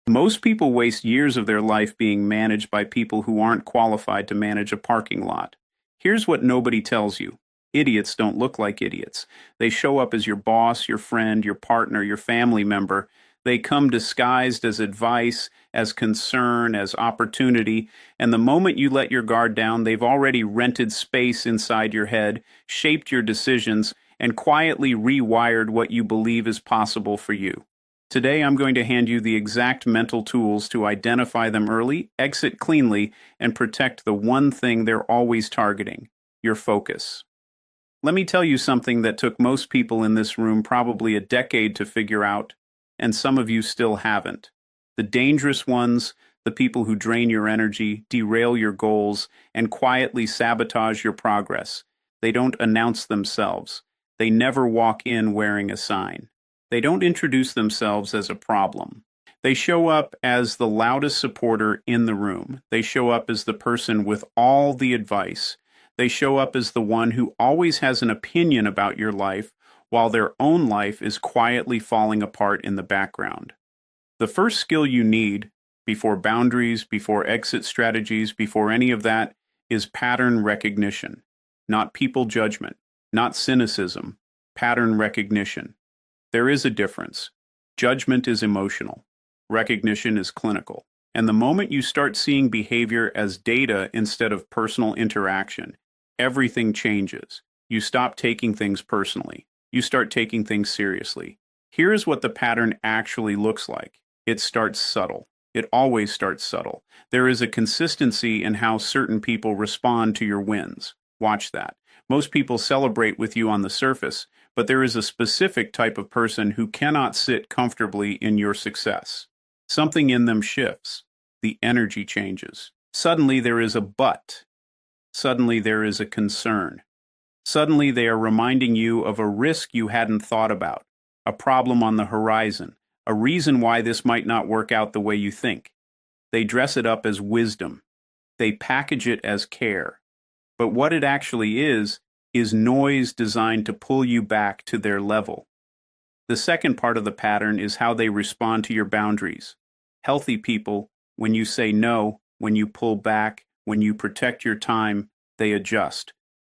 Most people waste years of their life being managed by people who aren't qualified to manage a parking lot. Here's what nobody tells you. Idiots don't look like idiots. They show up as your boss, your friend, your partner, your family member. They come disguised as advice, as concern, as opportunity, and the moment you let your guard down, they've already rented space inside your head, shaped your decisions, and quietly rewired what you believe is possible for you. Today, I'm going to hand you the exact mental tools to identify them early, exit cleanly, and protect the one thing they're always targeting: your focus. Let me tell you something that took most people in this room probably a decade to figure out, and some of you still haven't. The dangerous ones, the people who drain your energy, derail your goals, and quietly sabotage your progress. They don't announce themselves. They never walk in wearing a sign. They don't introduce themselves as a problem. They show up as the loudest supporter in the room. They show up as the person with all the advice. They show up as the one who always has an opinion about your life while their own life is quietly falling apart in the background. The first skill you need, before boundaries, before exit strategies, before any of that, is pattern recognition. Not people judgment, not cynicism, pattern recognition. There is a difference. Judgment is emotional. Recognition is clinical. And the moment you start seeing behavior as data instead of personal interaction, everything changes. You stop taking things personally. You start taking things seriously. Here's what the pattern actually looks like. It starts subtle. It always starts subtle. There is a consistency in how certain people respond to your wins. Watch that. Most people celebrate with you on the surface, but there is a specific type of person who cannot sit comfortably in your success. Something in them shifts. The energy changes. Suddenly there is a but. Suddenly there is a concern. Suddenly they are reminding you of a risk you hadn't thought about, a problem on the horizon, a reason why this might not work out the way you think. They dress it up as wisdom. They package it as care. But what it actually is noise designed to pull you back to their level. The second part of the pattern is how they respond to your boundaries. Healthy people, when you say no, when you pull back, when you protect your time, they adjust.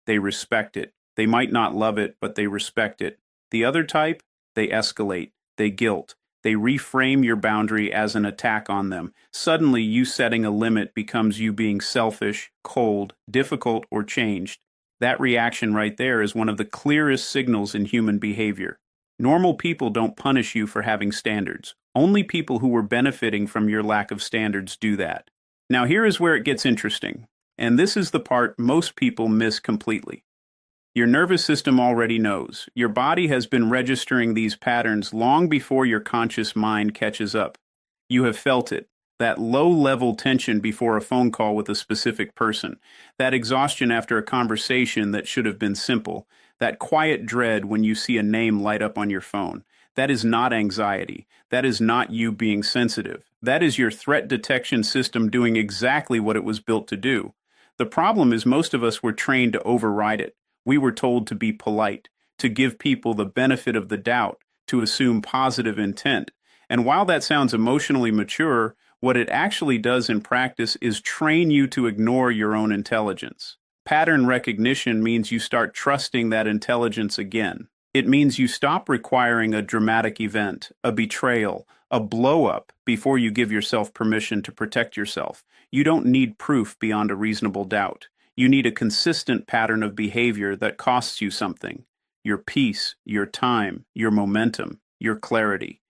They respect it. They might not love it, but they respect it. The other type, they escalate. They guilt. They reframe your boundary as an attack on them. Suddenly, you setting a limit becomes you being selfish, cold, difficult, or changed. That reaction right there is one of the clearest signals in human behavior. Normal people don't punish you for having standards. Only people who were benefiting from your lack of standards do that. Now here is where it gets interesting, and this is the part most people miss completely. Your nervous system already knows. Your body has been registering these patterns long before your conscious mind catches up. You have felt it. That low-level tension before a phone call with a specific person, that exhaustion after a conversation that should have been simple, that quiet dread when you see a name light up on your phone. That is not anxiety. That is not you being sensitive. That is your threat detection system doing exactly what it was built to do. The problem is most of us were trained to override it. We were told to be polite, to give people the benefit of the doubt, to assume positive intent. And while that sounds emotionally mature, what it actually does in practice is train you to ignore your own intelligence. Pattern recognition means you start trusting that intelligence again. It means you stop requiring a dramatic event, a betrayal, a blow-up before you give yourself permission to protect yourself. You don't need proof beyond a reasonable doubt. You need a consistent pattern of behavior that costs you something: your peace, your time, your momentum, your clarity.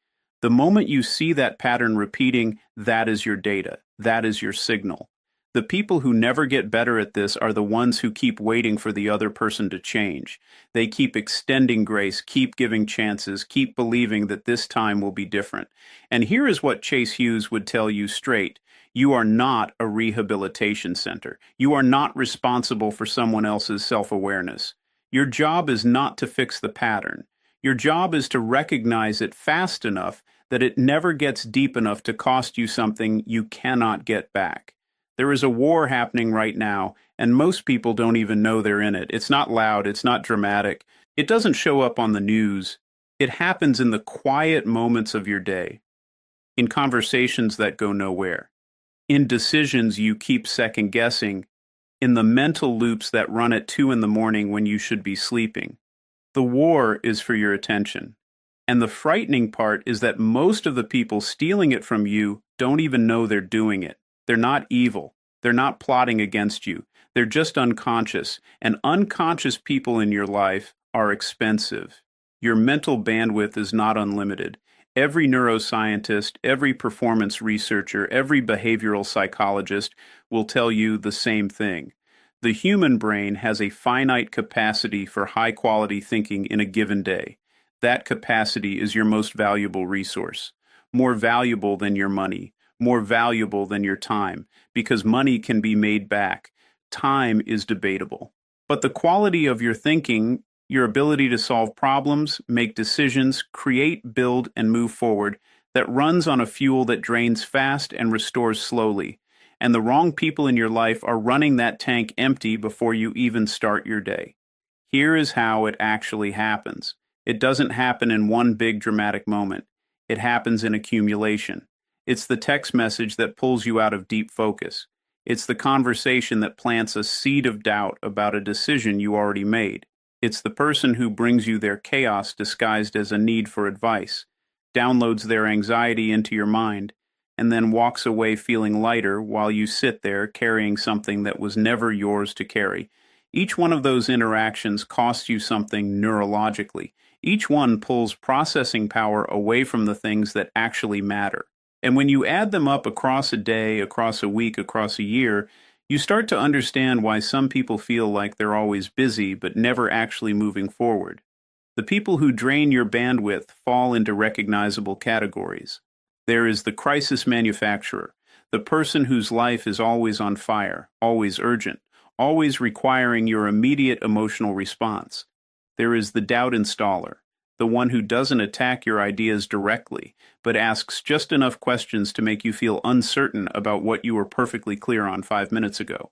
The moment you see that pattern repeating, that is your data. That is your signal. The people who never get better at this are the ones who keep waiting for the other person to change. They keep extending grace, keep giving chances, keep believing that this time will be different. And here is what Chase Hughes would tell you straight. You are not a rehabilitation center. You are not responsible for someone else's self-awareness. Your job is not to fix the pattern. Your job is to recognize it fast enough that it never gets deep enough to cost you something you cannot get back. There is a war happening right now, and most people don't even know they're in it. It's not loud, it's not dramatic. It doesn't show up on the news. It happens in the quiet moments of your day. in conversations that go nowhere, in decisions you keep second guessing, in the mental loops that run at 2 in the morning when you should be sleeping. The war is for your attention. And the frightening part is that most of the people stealing it from you don't even know they're doing it. They're not evil. They're not plotting against you. They're just unconscious. And unconscious people in your life are expensive. Your mental bandwidth is not unlimited. Every neuroscientist, every performance researcher, every behavioral psychologist will tell you the same thing. The human brain has a finite capacity for high-quality thinking in a given day. That capacity is your most valuable resource, more valuable than your money, more valuable than your time, because money can be made back. Time is debatable. But the quality of your thinking, your ability to solve problems, make decisions, create, build, and move forward, that runs on a fuel that drains fast and restores slowly. And the wrong people in your life are running that tank empty before you even start your day. Here is how it actually happens. It doesn't happen in one big dramatic moment. It happens in accumulation. It's the text message that pulls you out of deep focus. It's the conversation that plants a seed of doubt about a decision you already made. It's the person who brings you their chaos disguised as a need for advice, downloads their anxiety into your mind, and then walks away feeling lighter while you sit there carrying something that was never yours to carry. Each one of those interactions costs you something neurologically. Each one pulls processing power away from the things that actually matter. And when you add them up across a day, across a week, across a year, you start to understand why some people feel like they're always busy but never actually moving forward. The people who drain your bandwidth fall into recognizable categories. There is the crisis manufacturer, the person whose life is always on fire, always urgent, always requiring your immediate emotional response. There is the doubt installer, the one who doesn't attack your ideas directly, but asks just enough questions to make you feel uncertain about what you were perfectly clear on 5 minutes ago.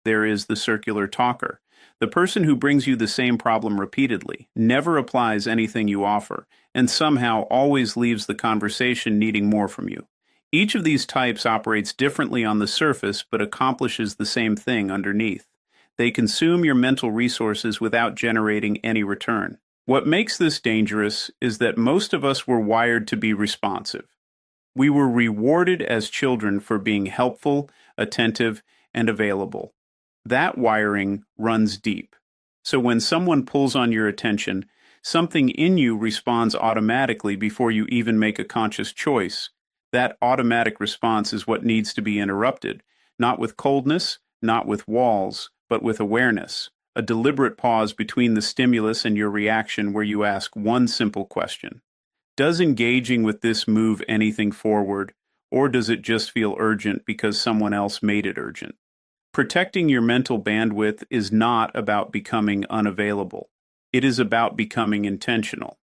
There is the circular talker, the person who brings you the same problem repeatedly, never applies anything you offer, and somehow always leaves the conversation needing more from you. Each of these types operates differently on the surface but accomplishes the same thing underneath. They consume your mental resources without generating any return. What makes this dangerous is that most of us were wired to be responsive. We were rewarded as children for being helpful, attentive, and available. That wiring runs deep. So when someone pulls on your attention, something in you responds automatically before you even make a conscious choice. That automatic response is what needs to be interrupted, not with coldness, not with walls, but with awareness. A deliberate pause between the stimulus and your reaction where you ask one simple question. Does engaging with this move anything forward, or does it just feel urgent because someone else made it urgent? Protecting your mental bandwidth is not about becoming unavailable. It is about becoming intentional.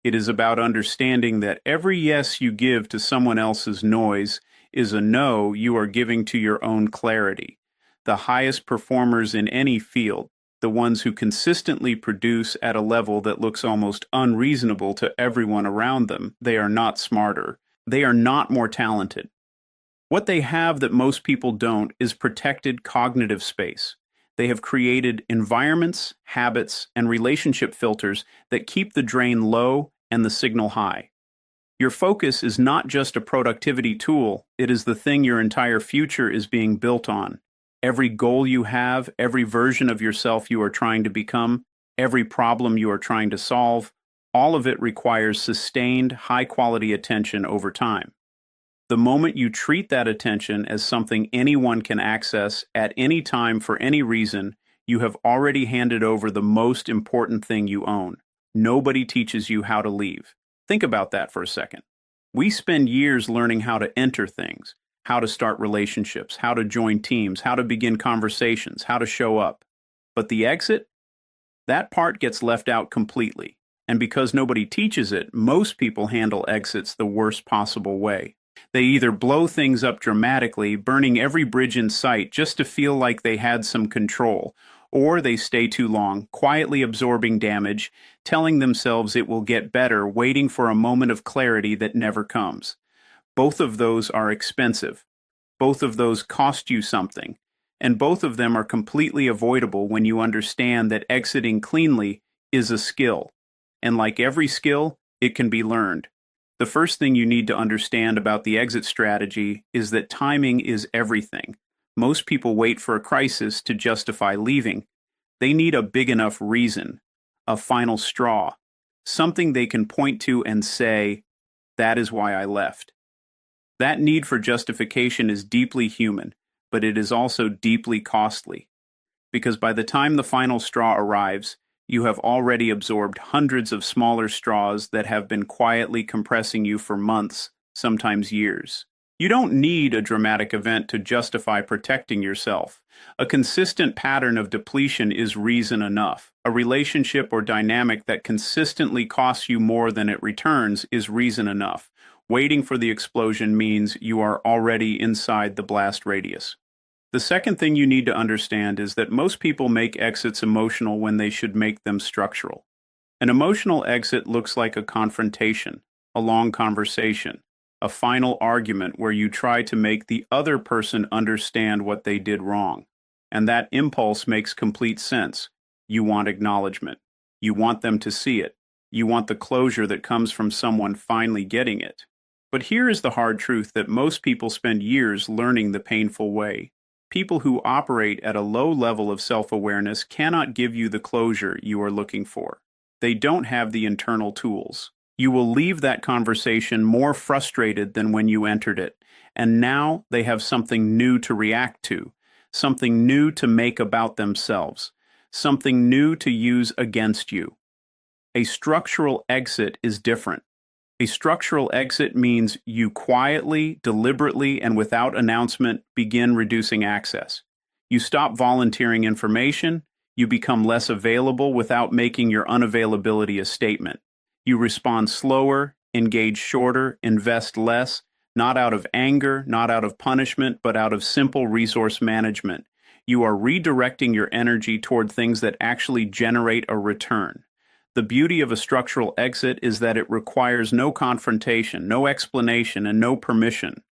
It is about understanding that every yes you give to someone else's noise is a no you are giving to your own clarity. The highest performers in any field, the ones who consistently produce at a level that looks almost unreasonable to everyone around them, they are not smarter. They are not more talented. What they have that most people don't is protected cognitive space. They have created environments, habits, and relationship filters that keep the drain low and the signal high. Your focus is not just a productivity tool, it is the thing your entire future is being built on. Every goal you have, every version of yourself you are trying to become, every problem you are trying to solve, all of it requires sustained, high-quality attention over time. The moment you treat that attention as something anyone can access at any time for any reason, you have already handed over the most important thing you own. Nobody teaches you how to leave. Think about that for a second. We spend years learning how to enter things, how to start relationships, how to join teams, how to begin conversations, how to show up. But the exit? That part gets left out completely. And because nobody teaches it, most people handle exits the worst possible way. They either blow things up dramatically, burning every bridge in sight just to feel like they had some control, or they stay too long, quietly absorbing damage, telling themselves it will get better, waiting for a moment of clarity that never comes. Both of those are expensive. Both of those cost you something. And both of them are completely avoidable when you understand that exiting cleanly is a skill. And like every skill, it can be learned. The first thing you need to understand about the exit strategy is that timing is everything. Most people wait for a crisis to justify leaving. They need a big enough reason, a final straw, something they can point to and say, "That is why I left." That need for justification is deeply human, but it is also deeply costly, because by the time the final straw arrives, you have already absorbed hundreds of smaller straws that have been quietly compressing you for months, sometimes years. You don't need a dramatic event to justify protecting yourself. A consistent pattern of depletion is reason enough. A relationship or dynamic that consistently costs you more than it returns is reason enough. Waiting for the explosion means you are already inside the blast radius. The second thing you need to understand is that most people make exits emotional when they should make them structural. An emotional exit looks like a confrontation, a long conversation, a final argument where you try to make the other person understand what they did wrong. And that impulse makes complete sense. You want acknowledgement. You want them to see it. You want the closure that comes from someone finally getting it. But here is the hard truth that most people spend years learning the painful way. People who operate at a low level of self-awareness cannot give you the closure you are looking for. They don't have the internal tools. You will leave that conversation more frustrated than when you entered it, and now they have something new to react to, something new to make about themselves, something new to use against you. A structural exit is different. A structural exit means you quietly, deliberately, and without announcement begin reducing access. You stop volunteering information, you become less available without making your unavailability a statement. You respond slower, engage shorter, invest less, not out of anger, not out of punishment, but out of simple resource management. You are redirecting your energy toward things that actually generate a return. The beauty of a structural exit is that it requires no confrontation, no explanation, and no permission.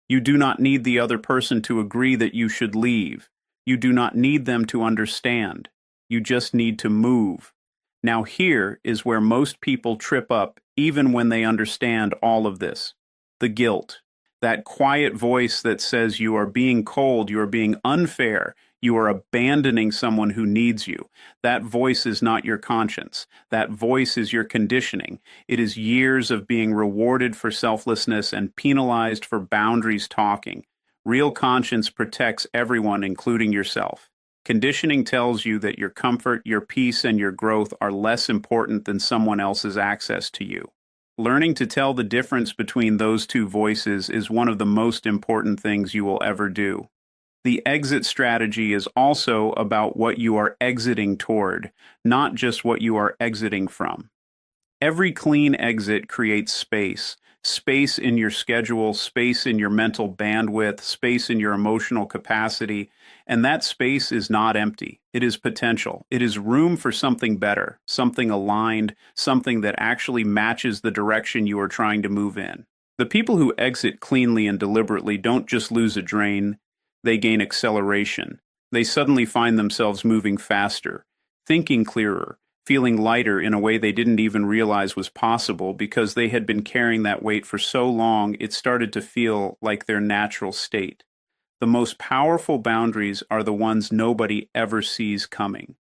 You do not need the other person to agree that you should leave. You do not need them to understand. You just need to move. Now here is where most people trip up even when they understand all of this. The guilt. That quiet voice that says you are being cold, you are being unfair, you are abandoning someone who needs you. That voice is not your conscience. That voice is your conditioning. It is years of being rewarded for selflessness and penalized for boundaries talking. Real conscience protects everyone, including yourself. Conditioning tells you that your comfort, your peace, and your growth are less important than someone else's access to you. Learning to tell the difference between those two voices is one of the most important things you will ever do. The exit strategy is also about what you are exiting toward, not just what you are exiting from. Every clean exit creates space. Space in your schedule, space in your mental bandwidth, space in your emotional capacity, and that space is not empty. It is potential. It is room for something better, something aligned, something that actually matches the direction you are trying to move in. The people who exit cleanly and deliberately don't just lose a drain, they gain acceleration. They suddenly find themselves moving faster, thinking clearer, feeling lighter in a way they didn't even realize was possible because they had been carrying that weight for so long it started to feel like their natural state. The most powerful boundaries are the ones nobody ever sees coming.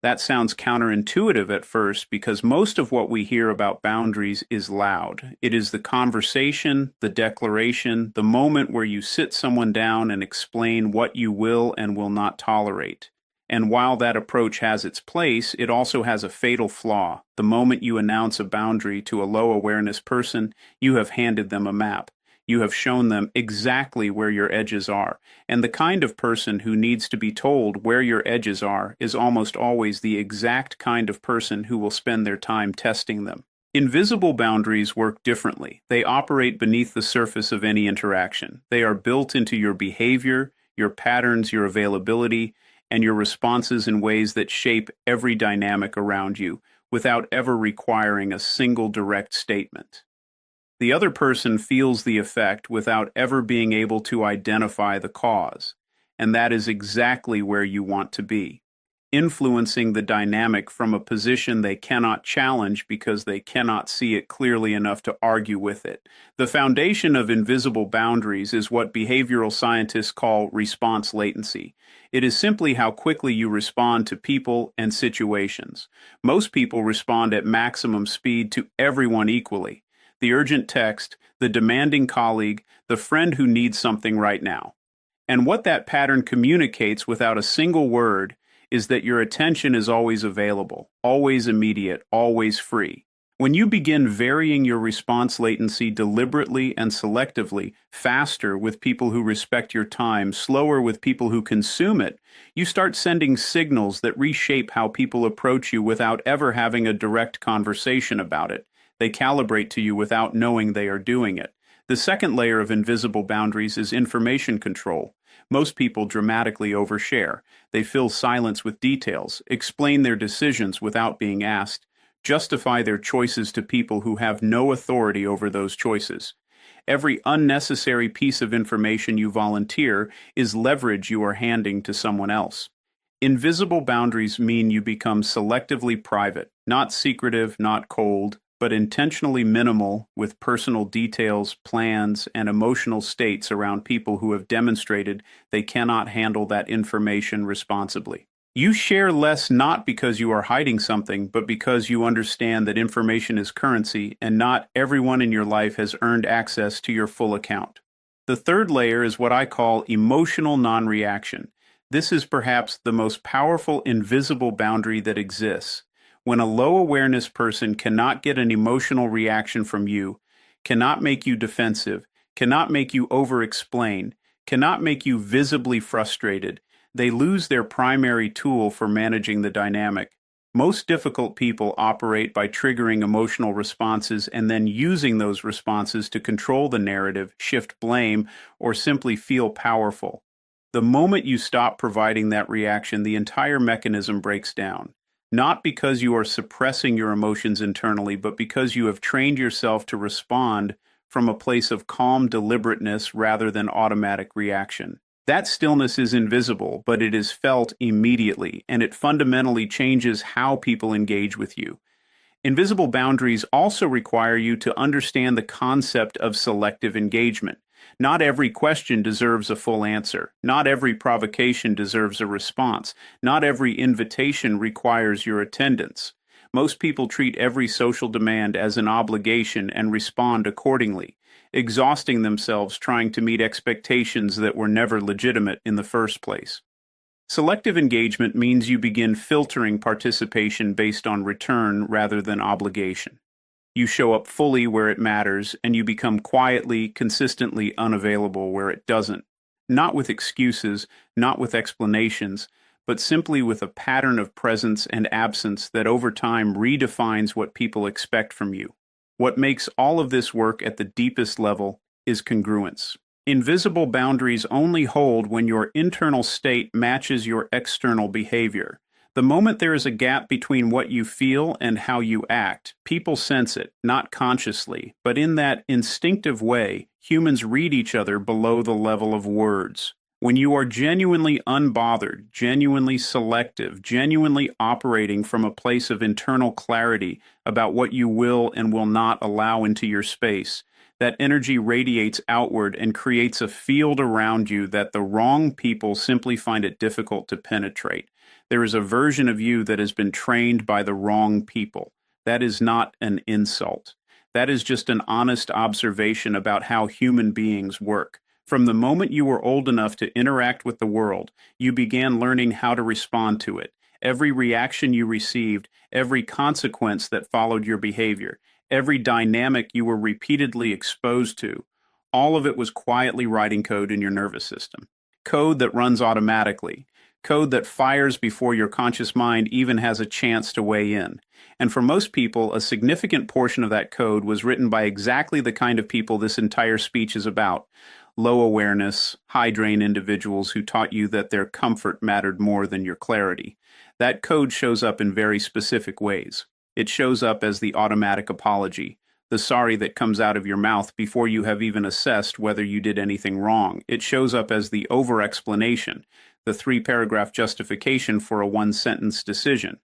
That sounds counterintuitive at first because most of what we hear about boundaries is loud. It is the conversation, the declaration, the moment where you sit someone down and explain what you will and will not tolerate. And while that approach has its place, it also has a fatal flaw. The moment you announce a boundary to a low awareness person, you have handed them a map. You have shown them exactly where your edges are. And the kind of person who needs to be told where your edges are is almost always the exact kind of person who will spend their time testing them. Invisible boundaries work differently. They operate beneath the surface of any interaction. They are built into your behavior, your patterns, your availability, and your responses in ways that shape every dynamic around you without ever requiring a single direct statement. The other person feels the effect without ever being able to identify the cause. And that is exactly where you want to be, influencing the dynamic from a position they cannot challenge because they cannot see it clearly enough to argue with it. The foundation of invisible boundaries is what behavioral scientists call response latency. It is simply how quickly you respond to people and situations. Most people respond at maximum speed to everyone equally. The urgent text, the demanding colleague, the friend who needs something right now. And what that pattern communicates without a single word is that your attention is always available, always immediate, always free. When you begin varying your response latency deliberately and selectively, faster with people who respect your time, slower with people who consume it, you start sending signals that reshape how people approach you without ever having a direct conversation about it. They calibrate to you without knowing they are doing it. The second layer of invisible boundaries is information control. Most people dramatically overshare. They fill silence with details, explain their decisions without being asked, justify their choices to people who have no authority over those choices. Every unnecessary piece of information you volunteer is leverage you are handing to someone else. Invisible boundaries mean you become selectively private, not secretive, not cold, but intentionally minimal with personal details, plans, and emotional states around people who have demonstrated they cannot handle that information responsibly. You share less not because you are hiding something, but because you understand that information is currency and not everyone in your life has earned access to your full account. The third layer is what I call emotional non-reaction. This is perhaps the most powerful invisible boundary that exists. When a low-awareness person cannot get an emotional reaction from you, cannot make you defensive, cannot make you over-explain, cannot make you visibly frustrated, they lose their primary tool for managing the dynamic. Most difficult people operate by triggering emotional responses and then using those responses to control the narrative, shift blame, or simply feel powerful. The moment you stop providing that reaction, the entire mechanism breaks down. Not because you are suppressing your emotions internally, but because you have trained yourself to respond from a place of calm deliberateness rather than automatic reaction. That stillness is invisible, but it is felt immediately, and it fundamentally changes how people engage with you. Invisible boundaries also require you to understand the concept of selective engagement. Not every question deserves a full answer. Not every provocation deserves a response. Not every invitation requires your attendance. Most people treat every social demand as an obligation and respond accordingly, exhausting themselves trying to meet expectations that were never legitimate in the first place. Selective engagement means you begin filtering participation based on return rather than obligation. You show up fully where it matters, and you become quietly, consistently unavailable where it doesn't. Not with excuses, not with explanations, but simply with a pattern of presence and absence that over time redefines what people expect from you. What makes all of this work at the deepest level is congruence. Invisible boundaries only hold when your internal state matches your external behavior. The moment there is a gap between what you feel and how you act, people sense it, not consciously, but in that instinctive way, humans read each other below the level of words. When you are genuinely unbothered, genuinely selective, genuinely operating from a place of internal clarity about what you will and will not allow into your space, that energy radiates outward and creates a field around you that the wrong people simply find it difficult to penetrate. There is a version of you that has been trained by the wrong people. That is not an insult. That is just an honest observation about how human beings work. From the moment you were old enough to interact with the world, you began learning how to respond to it. Every reaction you received, every consequence that followed your behavior, every dynamic you were repeatedly exposed to, all of it was quietly writing code in your nervous system. Code that runs automatically. Code that fires before your conscious mind even has a chance to weigh in. And for most people, a significant portion of that code was written by exactly the kind of people this entire speech is about. Low awareness, high drain individuals who taught you that their comfort mattered more than your clarity. That code shows up in very specific ways. It shows up as the automatic apology, the sorry that comes out of your mouth before you have even assessed whether you did anything wrong. It shows up as the over-explanation, the three-paragraph justification for a one-sentence decision.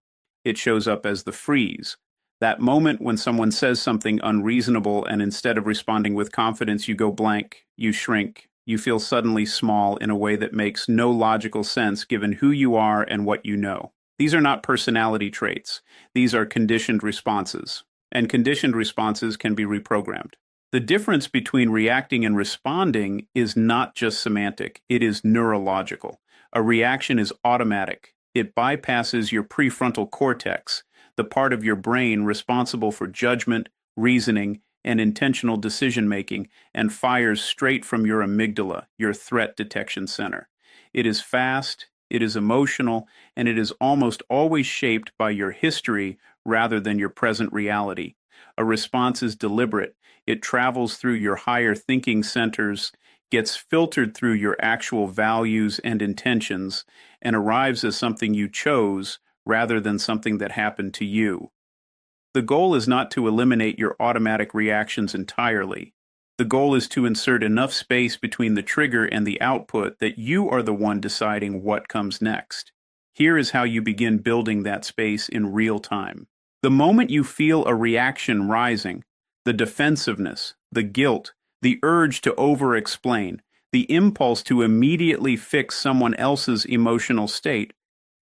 It shows up as the freeze, that moment when someone says something unreasonable and instead of responding with confidence, you go blank, you shrink, you feel suddenly small in a way that makes no logical sense given who you are and what you know. These are not personality traits. These are conditioned responses. And conditioned responses can be reprogrammed. The difference between reacting and responding is not just semantic, it is neurological. A reaction is automatic. It bypasses your prefrontal cortex, the part of your brain responsible for judgment, reasoning, and intentional decision-making, and fires straight from your amygdala, your threat detection center. It is fast, it is emotional, and it is almost always shaped by your history rather than your present reality. A response is deliberate. It travels through your higher thinking centers, gets filtered through your actual values and intentions, and arrives as something you chose rather than something that happened to you. The goal is not to eliminate your automatic reactions entirely. The goal is to insert enough space between the trigger and the output that you are the one deciding what comes next. Here is how you begin building that space in real time. The moment you feel a reaction rising, the defensiveness, the guilt, the urge to over-explain, the impulse to immediately fix someone else's emotional state,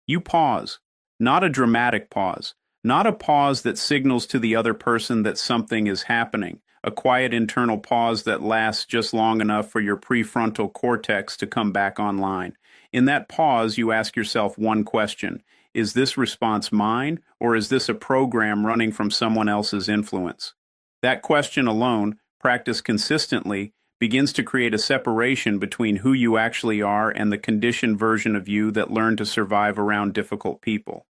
you pause. Not a dramatic pause. Not a pause that signals to the other person that something is happening. A quiet internal pause that lasts just long enough for your prefrontal cortex to come back online. In that pause, you ask yourself one question. Is this response mine, or is this a program running from someone else's influence? That question alone, practiced consistently, begins to create a separation between who you actually are and the conditioned version of you that learned to survive around difficult people.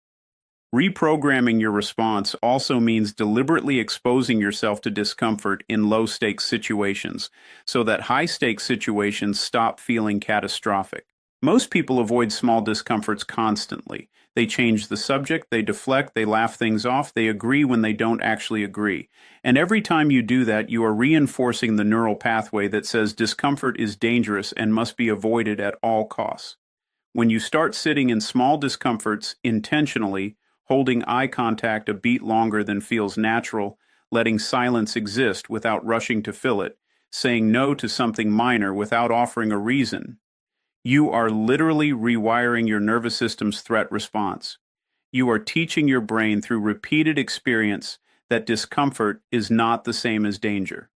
Reprogramming your response also means deliberately exposing yourself to discomfort in low-stakes situations, so that high-stakes situations stop feeling catastrophic. Most people avoid small discomforts constantly. They change the subject, they deflect, they laugh things off, they agree when they don't actually agree. And every time you do that, you are reinforcing the neural pathway that says discomfort is dangerous and must be avoided at all costs. When you start sitting in small discomforts intentionally, holding eye contact a beat longer than feels natural, letting silence exist without rushing to fill it, saying no to something minor without offering a reason, you are literally rewiring your nervous system's threat response. You are teaching your brain through repeated experience that discomfort is not the same as danger.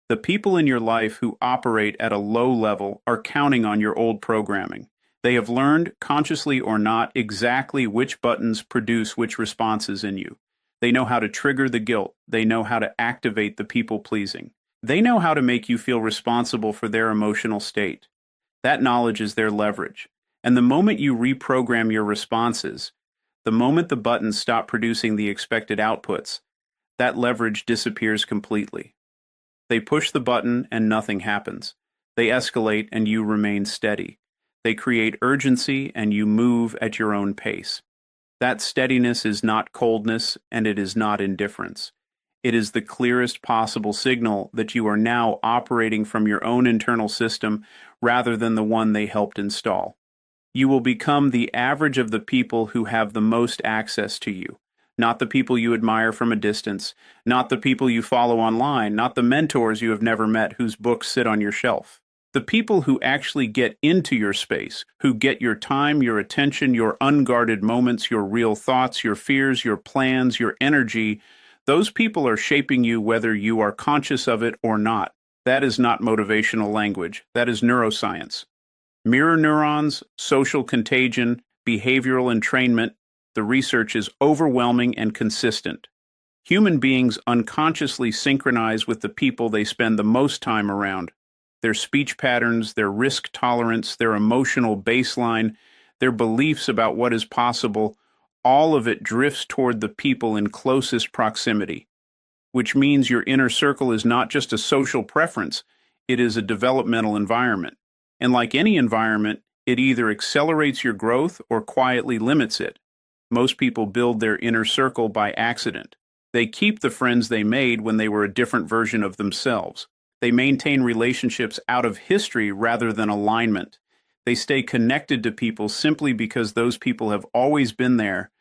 The people in your life who operate at a low level are counting on your old programming. They have learned, consciously or not, exactly which buttons produce which responses in you. They know how to trigger the guilt. They know how to activate the people-pleasing. They know how to make you feel responsible for their emotional state. That knowledge is their leverage. And the moment you reprogram your responses, the moment the buttons stop producing the expected outputs, that leverage disappears completely. They push the button and nothing happens. They escalate and you remain steady. They create urgency and you move at your own pace. That steadiness is not coldness and it is not indifference. It is the clearest possible signal that you are now operating from your own internal system rather than the one they helped install. You will become the average of the people who have the most access to you, not the people you admire from a distance, not the people you follow online, not the mentors you have never met whose books sit on your shelf. The people who actually get into your space, who get your time, your attention, your unguarded moments, your real thoughts, your fears, your plans, your energy, those people are shaping you whether you are conscious of it or not. That is not motivational language. That is neuroscience. Mirror neurons, social contagion, behavioral entrainment, the research is overwhelming and consistent. Human beings unconsciously synchronize with the people they spend the most time around. Their speech patterns, their risk tolerance, their emotional baseline, their beliefs about what is possible, all of it drifts toward the people in closest proximity, which means your inner circle is not just a social preference, it is a developmental environment. And like any environment, it either accelerates your growth or quietly limits it. Most people build their inner circle by accident. They keep the friends they made when they were a different version of themselves. They maintain relationships out of history rather than alignment. They stay connected to people simply because those people have always been there,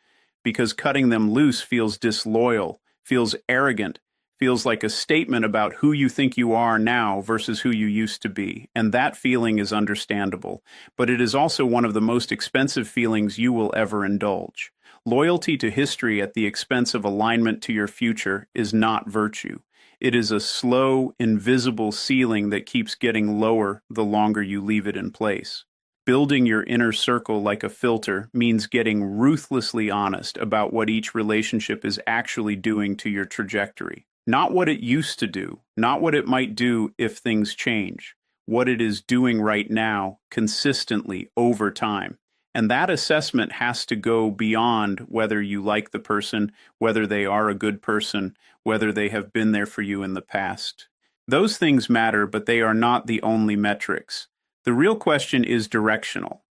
because cutting them loose feels disloyal, feels arrogant, feels like a statement about who you think you are now versus who you used to be. And that feeling is understandable, but it is also one of the most expensive feelings you will ever indulge. Loyalty to history at the expense of alignment to your future is not virtue. It is a slow, invisible ceiling that keeps getting lower the longer you leave it in place. Building your inner circle like a filter means getting ruthlessly honest about what each relationship is actually doing to your trajectory. Not what it used to do, not what it might do if things change, what it is doing right now, consistently, over time. And that assessment has to go beyond whether you like the person, whether they are a good person, whether they have been there for you in the past. Those things matter, but they are not the only metrics. The real question is directional.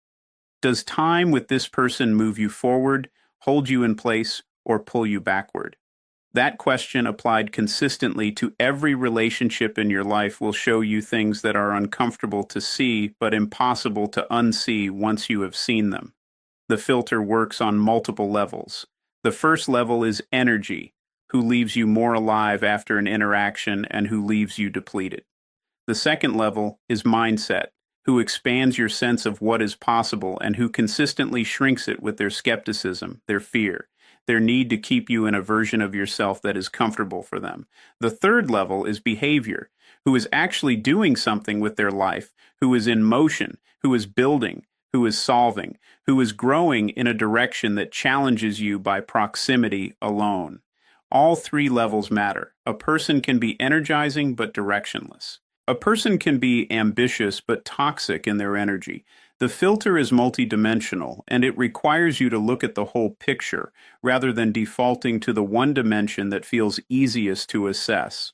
Does time with this person move you forward, hold you in place, or pull you backward? That question applied consistently to every relationship in your life will show you things that are uncomfortable to see but impossible to unsee once you have seen them. The filter works on multiple levels. The first level is energy, who leaves you more alive after an interaction and who leaves you depleted. The second level is mindset, who expands your sense of what is possible and who consistently shrinks it with their skepticism, their fear, their need to keep you in a version of yourself that is comfortable for them. The third level is behavior, who is actually doing something with their life, who is in motion, who is building, who is solving, who is growing in a direction that challenges you by proximity alone. All three levels matter. A person can be energizing but directionless. A person can be ambitious but toxic in their energy. The filter is multidimensional, and it requires you to look at the whole picture rather than defaulting to the one dimension that feels easiest to assess.